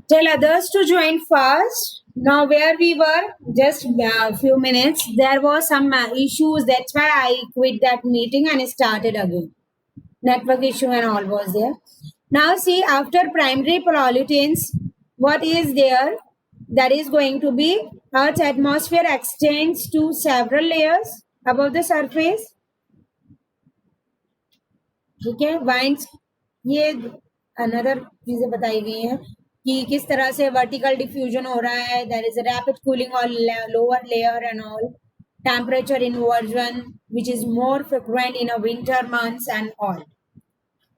Tell others to join fast. Now, where we were just a few minutes, there was some issues. That's why I quit that meeting and started again. Network issue and all was there. Now, see, after primary pollutants, what is there? That is going to be Earth's atmosphere extends to several layers above the surface. ठीक है, winds ये another चीजें बताई गई हैं कि किस तरह से वर्टिकल डिफ्यूजन हो रहा है. There is a rapid cooling on lower layer and all. Temperature inversion which is more frequent in a winter months and all.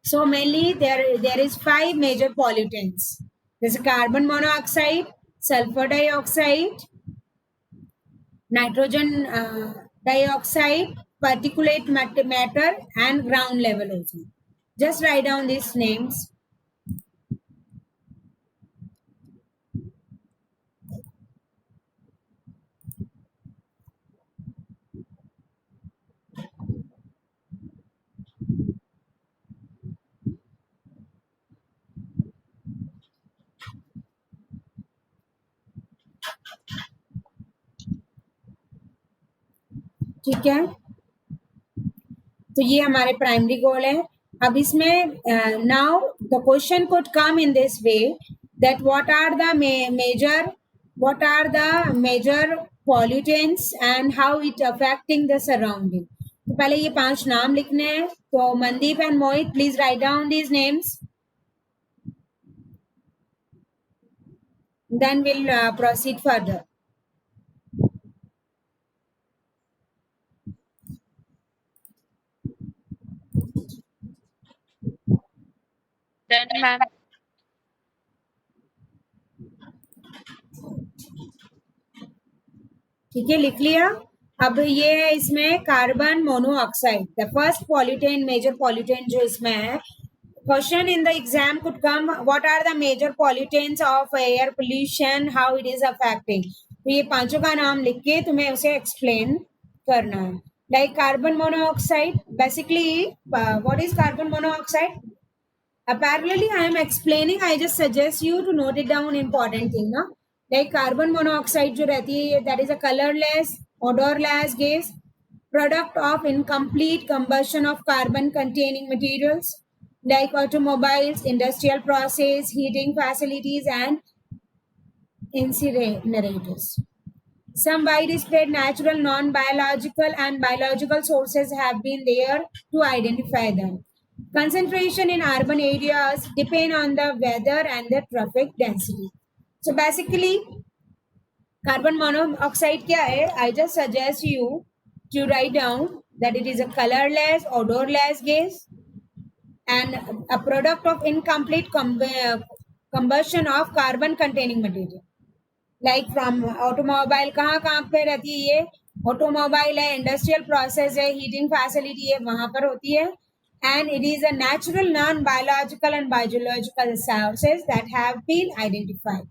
So mainly there is 5 major pollutants. There's carbon monoxide, sulfur dioxide, nitrogen dioxide, particulate matter, and ground level ozone. Just write down these names. ठीक है, तो ये हमारे primary goal है. अब इसमें now the question could come in this way that what are the major pollutants and how it affecting the surrounding. तो पहले ये 5 नाम लिखने हैं. तो Mandeep and Mohit, please write down these names, then we'll proceed further. Done, ma'am. ठीक है, लिख लिया. अब ये है इसमें carbon monoxide, the first pollutant, major pollutant जो इसमें है. Question in the exam could come, what are the major pollutants of air pollution, how it is affecting. तो ये 5 का नाम लिख के तुम्हें उसे एक्सप्लेन करना है. Like carbon monoxide, basically what is carbon monoxide? Parallelly, I am explaining. I just suggest you to note it down. Important thing, na? Like carbon monoxide जो रहती है, that is a colorless, odorless gas, product of incomplete combustion of carbon-containing materials like automobiles, industrial process, heating facilities, and incinerators. Some widespread natural, non-biological, and biological sources have been there to identify them. Concentration in urban areas depend on the weather and the traffic density. So basically, carbon monoxide क्या है? I just suggest you to write down that it is a colorless, odorless gas and a product of incomplete combustion of carbon-containing material. Like from automobile, कहाँ कहाँ पे रहती है ये? Automobile है, industrial process है, हीटिंग फैसिलिटी है, वहां पर होती है. And it is a natural, non biological and biological sources that have been identified.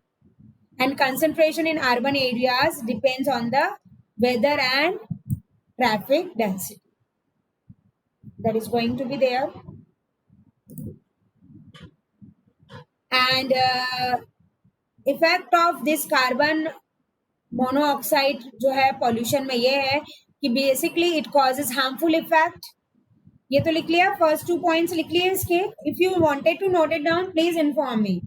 And concentration in urban areas depends on the weather and traffic density that is going to be there. And effect of this carbon monoxide जो है pollution में ये है कि basically it causes harmful effect. ये तो लिख लिया, फर्स्ट 2 पॉइंट्स लिख लिए इसके. If you wanted to note it down, please inform me.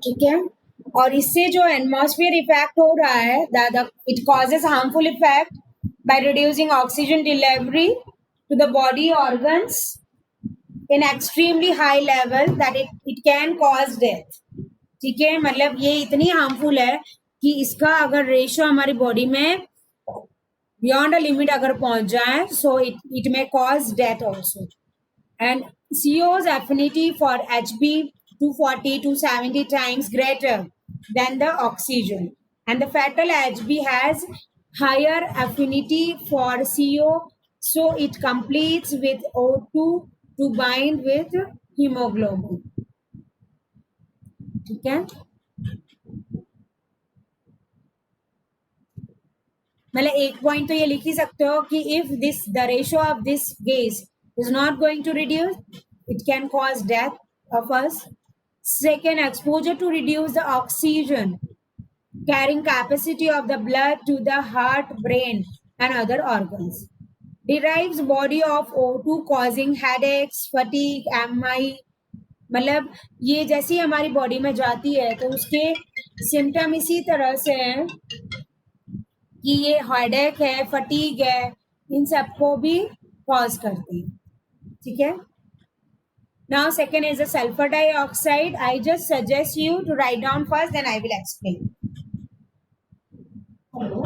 ठीक है, और इससे जो एटमॉस्फेयर इफेक्ट हो रहा है, it causes harmful effect by reducing oxygen delivery to the body organs in extremely high level that it can cause death. ठीक है, मतलब ये इतनी हार्मफुल है कि इसका अगर रेशियो हमारी बॉडी में बियॉन्ड अ लिमिट अगर पहुंच जाए, so it may cause death also. And CO's affinity for Hb 240 to 70 times greater than the oxygen, and the fatal Hb has higher affinity for CO, so it completes with O2 to bind with hemoglobin. ठीक है, मतलब एक point तो ये लिख ही सकते हो कि if this the ratio of this gas is not going to reduce, it can cause death of us. Second, exposure to reduce the oxygen carrying capacity of the blood to the heart, brain, and other organs. Derives body of O2 causing headaches, fatigue, MI. मतलब ये जैसी हमारी body में जाती है तो उसके symptom इसी तरह से हैं कि ये हेडेक है, फटीग है, इन सबको भी कॉज करती है। ठीक है, now second is the sulfur dioxide. I just suggest you to write down first, then I will explain. Hello.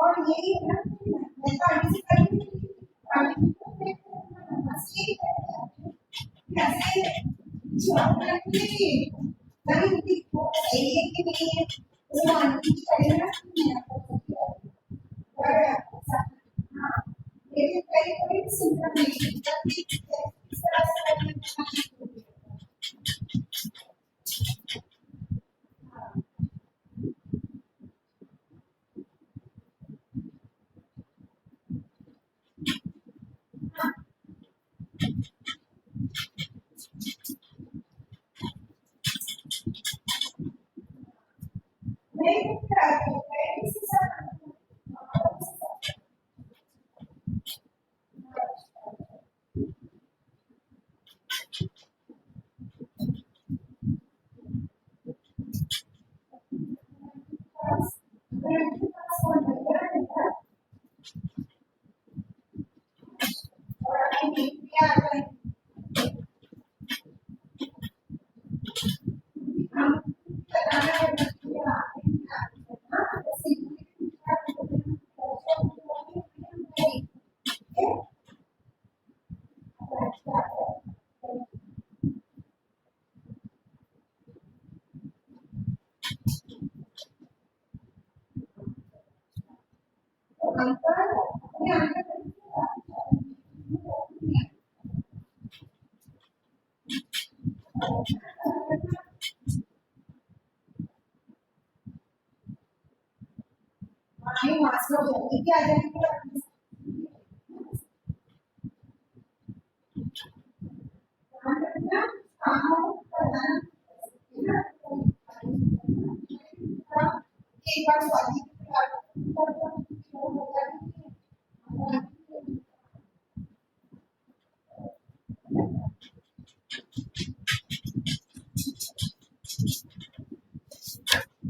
और यही है ना,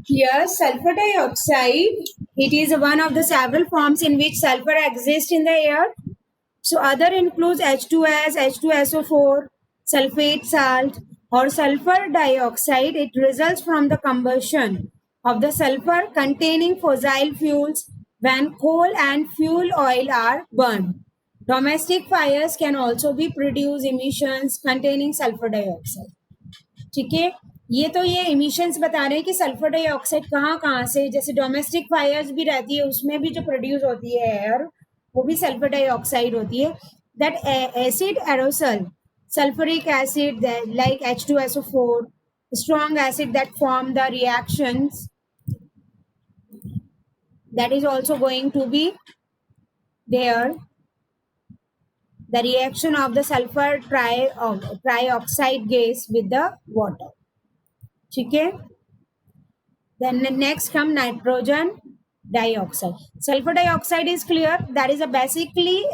Yes, sulfur dioxide, it is one of the several forms in which sulfur exists in the air. So other includes H2S, H2SO4, sulfate salt, or sulfur dioxide. It results from the combustion of the sulfur containing fossil fuels when coal and fuel oil are burned. Domestic fires can also be produce emissions containing sulfur dioxide. ठीक है, ये तो ये emissions बता रहे हैं कि sulphur dioxide कहाँ कहाँ से, जैसे डोमेस्टिक फायर्स भी रहती है उसमें भी जो प्रोड्यूस होती है एयर वो भी सल्फर डाइऑक्साइड होती है. That acid एरोसल sulfuric acid like H2SO4, strong acid that form the reactions, that is also going to be there. The reaction of the sulfur trioxide gas with the water. Okay. Then next come nitrogen dioxide. Sulfur dioxide is clear. That is a basically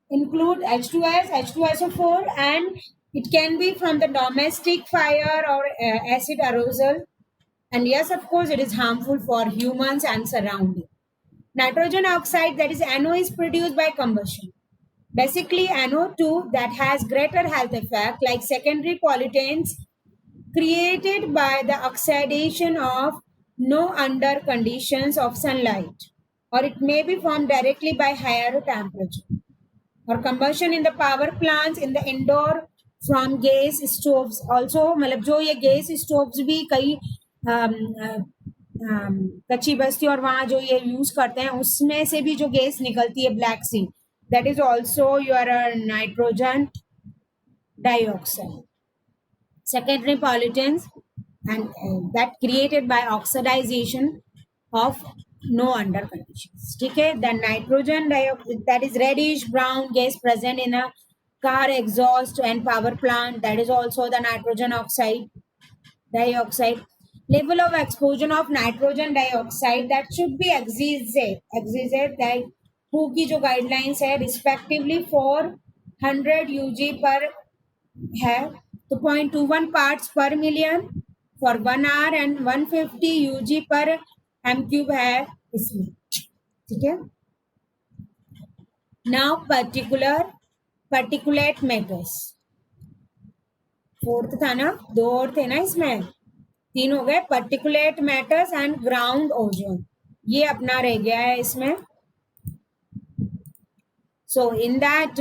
include H2S, H2SO4, and it can be from the domestic fire or acid aerosol. And yes, of course, it is harmful for humans and surrounding. Nitrogen oxide, that is NO, is produced by combustion. Basically, NO2 that has greater health effect like secondary pollutants created by the oxidation of no under conditions of sunlight, or it may be formed directly by higher temperature, or combustion in the power plants in the indoor from gas stoves also. मतलब जो ये gas stoves भी कई कच्ची बस्ती और वहाँ जो ये यूज करते हैं उसमें से भी जो गैस निकलती है black sea, that is also your nitrogen dioxide. Secondary pollutants and that created by oxidization of no under conditions. ठीक है, the nitrogen dioxide, that is reddish brown gas present in a car exhaust and power plant, that is also the nitrogen dioxide. Level of exposure of nitrogen dioxide that should be exceeded that WHO की जो guidelines है respectively for 100 UG पर है तो 0.21 parts per million for 1 hour and 150 UG per m cube है इसमें. ठीक है. Now particulate matters. फोर्थ था ना, दो और थे ना इसमें, तीन हो गए. particulate matters and ground ozone, ये अपना रह गया है इसमें. So in that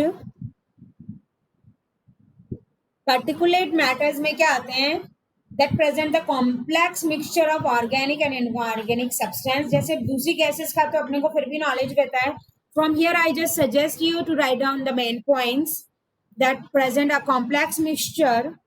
particulate matters में क्या आते हैं, that present the complex mixture of organic and inorganic substance. जैसे दूसरी गैसेस का तो अपने को फिर भी नॉलेज रहता है. From here I just suggest you to write down the main points that present a complex mixture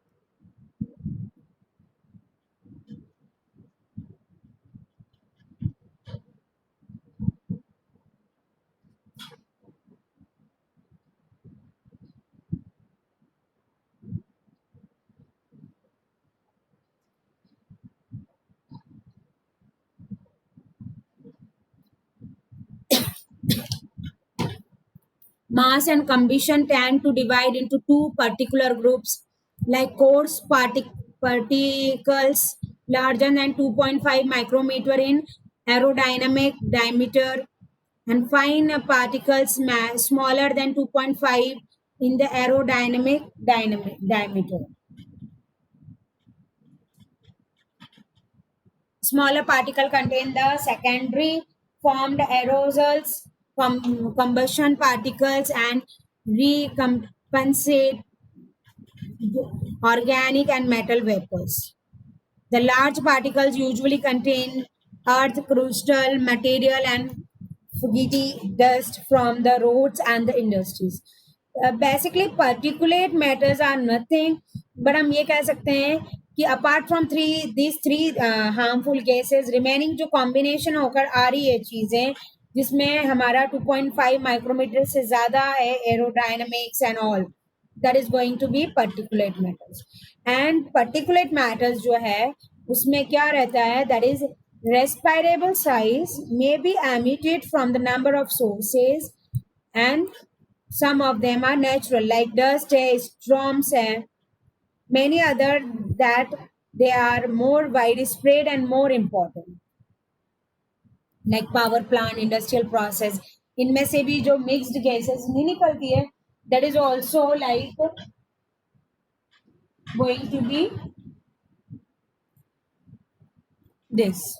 mass and combustion tend to divide into two particular groups, like coarse particles larger than 2.5 micrometer in aerodynamic diameter and fine particles smaller than 2.5 in the aerodynamic diameter. Smaller particle contain the secondary formed aerosols, combustion particles, and recompensate organic and metal vapors. The large particles usually contain earth, crustal material, and foggy dust from the roads and the industries. Basically, particulate matters are nothing, but हम ये कह सकते हैं कि apart from these three harmful gases, remaining जो combination होकर आ रही है चीजें जिसमें हमारा 2.5 माइक्रोमीटर से ज्यादा है aerodynamics and all, that is going to be particulate matters. And particulate matters जो है उसमें क्या रहता है, that is respirable size may be emitted from the number of sources and some of them are natural like dust hai, storms hai, many other that they are more widespread and more important like power plant, industrial process. इनमें से भी जो mixed gases नहीं निकलती है, that is also like going to be this.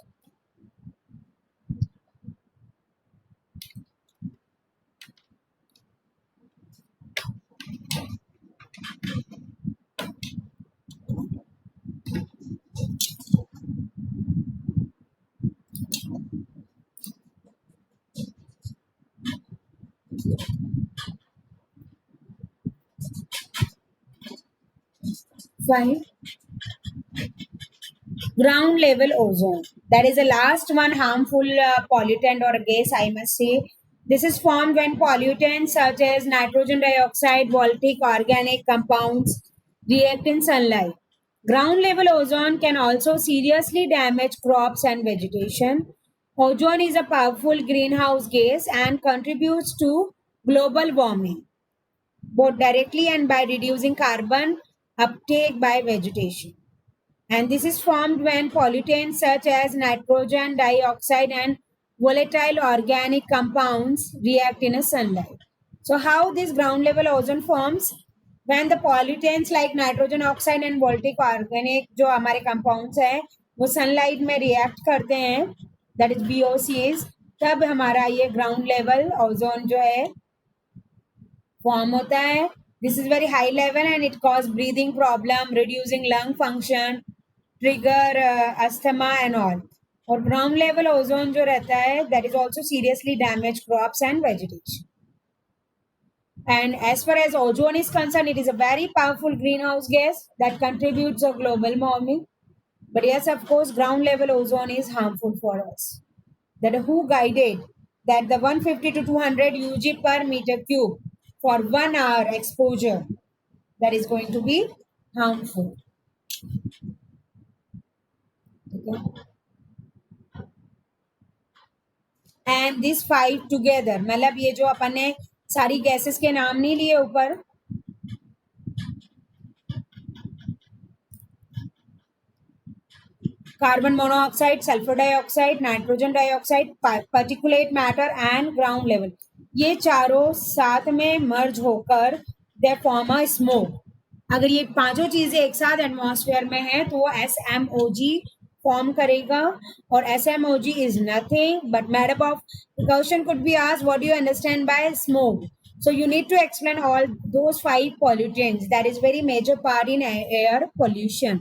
Fine. Ground level ozone. That is the last one harmful pollutant or gas, I must say. This is formed when pollutants such as nitrogen dioxide, voltaic organic compounds react in sunlight. Ground level ozone can also seriously damage crops and vegetation. Ozone is a powerful greenhouse gas and contributes to global warming, both directly and by reducing carbon uptake by vegetation. And this is formed when pollutants such as nitrogen dioxide and volatile organic compounds react in a sunlight. So how this ground level ozone forms? When the pollutants like nitrogen oxide and voltaic organic जो हमारे compounds हैं वो sunlight में react करते हैं, that is VOCs, तब हमारा ये ground level ozone जो है फॉर्म होता है. This is very high level and it cause breathing problem, reducing lung function, trigger asthma and all. और ग्राउंड लेवल ओजोन जो रहता है that is also seriously damage crops and vegetation. And as far as ozone is concerned, it is a very powerful greenhouse gas that contributes to global warming. But yes, of course, ground level ozone is harmful for us. That WHO guided that the 150 to 200 UG per meter cube for 1 hour exposure that is going to be harmful. Okay. And these 5 together, मतलब ये जो अपन ने सारी gases के नाम नहीं लिए ऊपर, carbon monoxide, sulphur dioxide, nitrogen dioxide, particulate matter and ground level, ये चारों साथ में मर्ज होकर दे फॉर्म अ स्मोक. अगर ये पांचों चीजें एक साथ एटमॉस्फेयर में है तो वो SMOG फॉर्म करेगा. और SMOG is nothing but matter of question could be asked what do you understand by smoke. So you need to explain all those 5 pollutants. That is very major part in air pollution.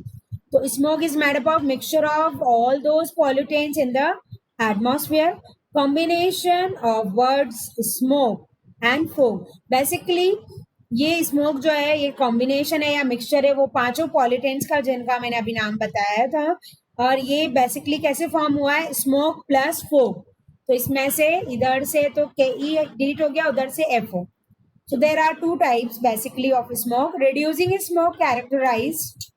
So smoke is made up of mixture of all those pollutants in the atmosphere. Combination of words smoke and fog. Basically ये smoke जो है ये combination है या mixture है वो पांचों pollutants का जिनका मैंने अभी नाम बताया था. और ये बेसिकली कैसे फॉर्म हुआ है? Smoke plus fog. तो इसमें से इधर से तो KE डिलीट हो गया, उधर से FO. So there are 2 types basically of smoke. Reducing smoke characterized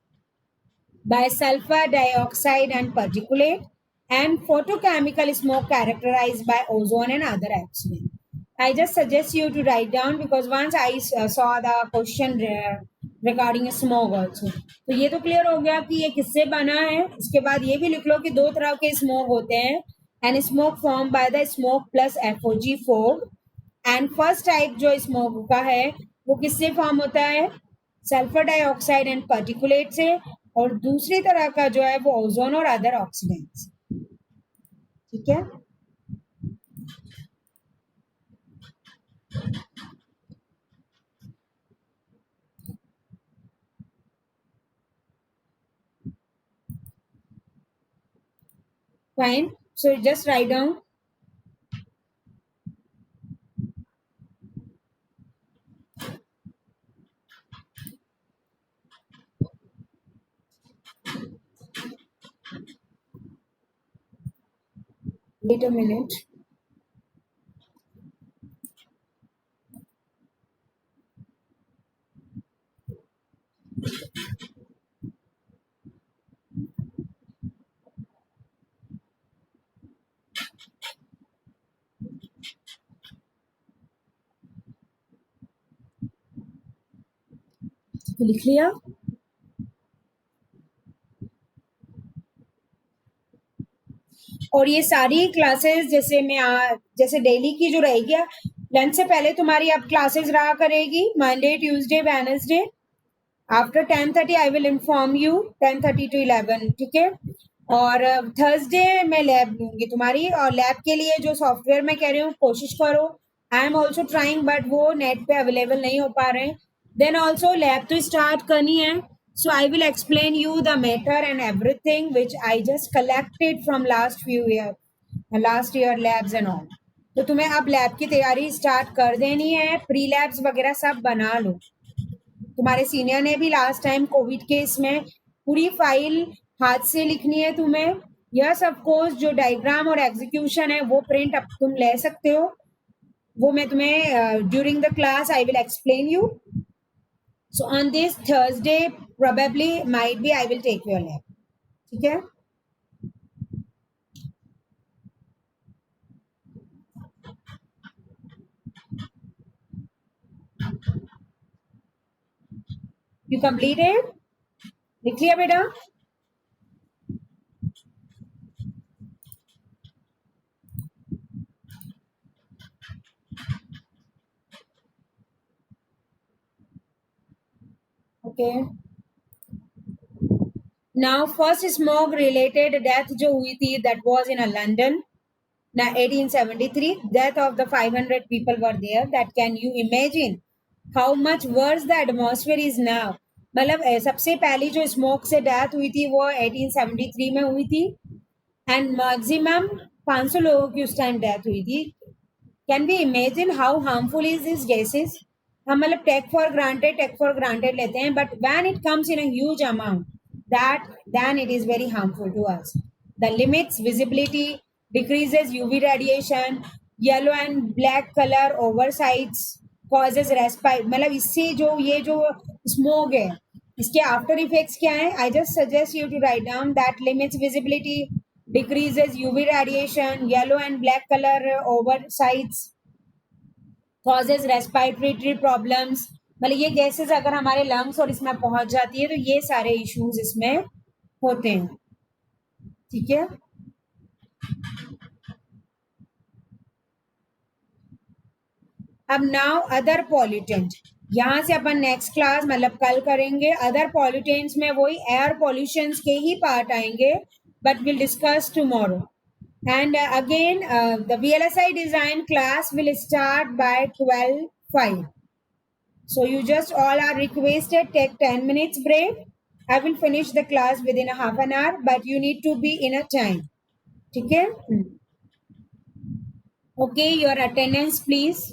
by sulfur dioxide and particulate, and photochemical smoke characterized by ozone and other accidents. I just suggest you to write down because once I saw the question regarding smoke also. तो ये तो clear हो गया कि ये किससे बना है. इसके बाद ये भी लिख लो कि 2 तरह के स्मोक होते हैं and smoke formed by the smoke plus FOG fog. And first type जो स्मोक का है वो किससे फॉर्म होता है? सल्फर डाइऑक्साइड एंड पार्टिकुलेट से. और दूसरी तरह का जो है वो ओजोन और अदर ऑक्सीडेंट्स. ठीक है. Fine. So just write down. Wait a minute. लिख लिया. और ये सारी क्लासेस जैसे डेली की जो रहेगी लंच से पहले तुम्हारी अब क्लासेस रहा करेगी Monday, Tuesday, Wednesday. After 10:30 I will inform you 10:30 to 11. ठीक है. और थर्सडे मैं लैब लूंगी तुम्हारी, और लैब के लिए जो सॉफ्टवेयर मैं कह रही हूँ कोशिश करो. I am also trying but वो नेट पे अवेलेबल नहीं हो पा रहे हैं. देन ऑल्सो लैब तो स्टार्ट करनी है. So I will explain you the matter and everything which I just collected from last year labs and all. तो तुम्हें अब लैब की तैयारी स्टार्ट कर देनी है. प्री लैब्स वगैरह सब बना लो. तुम्हारे सीनियर ने भी लास्ट टाइम कोविड के इसमें पूरी फाइल हाथ से लिखनी है तुम्हें. यस ऑफ कोर्स जो डायग्राम और एग्जीक्यूशन है वो प्रिंट अब तुम ले सकते हो. वो मैं तुम्हें during the class I will explain you. So on this Thursday probably might be I will take your lab. ठीक है. You completed? लिख लिया बेटा? Okay. Now first smoke related death जो हुई थी that was in London. Now 1873, death of the 500 people were there. That can you imagine how much worse the atmosphere is now. मतलब सबसे पहली जो स्मोक से डेथ हुई थी वो 1873 में हुई थी. एंड मैक्सिमम 500 लोगों की उस टाइम डेथ हुई थी. Can we imagine how harmful is this gases. हम मतलब टेक फॉर ग्रांटेड लेते हैं, but when it comes in a huge amount that then it is very harmful to us. The limits visibility, decreases UV radiation, yellow and black color oversights, causes respite. मतलब इससे जो ये जो smoke है इसके after effects क्या है? I just suggest you to write down that limits visibility, decreases UV radiation, yellow and black color oversights, causes respiratory problems. मतलब ये गैसेस अगर हमारे लंग्स और इसमें पहुंच जाती है तो ये सारे इश्यूज इसमें होते हैं. ठीक है. अब नाउ अदर पॉल्यूटेंट, यहाँ से अपन नेक्स्ट क्लास मतलब कल करेंगे. अदर पॉल्यूटेंट्स में वही एयर पॉल्यूशन के ही पार्ट आएंगे, but will discuss tomorrow. And again, the VLSI design class will start by 12:05. So you just all are requested take 10 minutes break. I will finish the class within a half an hour, but you need to be in a time. ठीक है? Okay, your attendance please.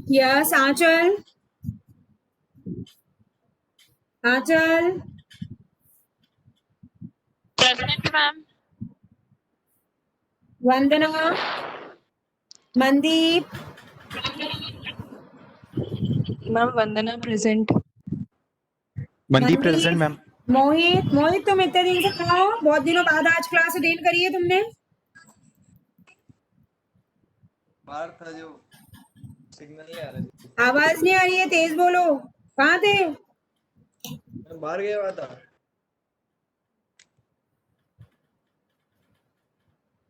Yes, Aanchal. Aanchal. Present, ma'am. Vandana. Mandeep. Ma'am Vandana present. Mandeep present ma'am. Mohit तुम इतने दिन से कहाँ हो? बहुत दिनों बाद आज क्लास अटेंड करी है तुमने. बाहर था जो सिग्नल नहीं आ रहा. आवाज नहीं आ रही है, तेज बोलो. कहाँ थे? मैं बाहर गया हुआ था.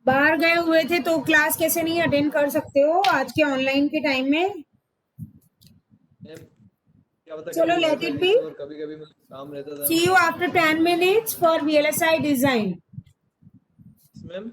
बाहर गए हुए थे तो क्लास कैसे नहीं अटेंड कर सकते हो आज के ऑनलाइन के टाइम में? क्या पता चलो let it be. कभी कभी काम रहता था. See you after 10 minutes for VLSI design. Ma'am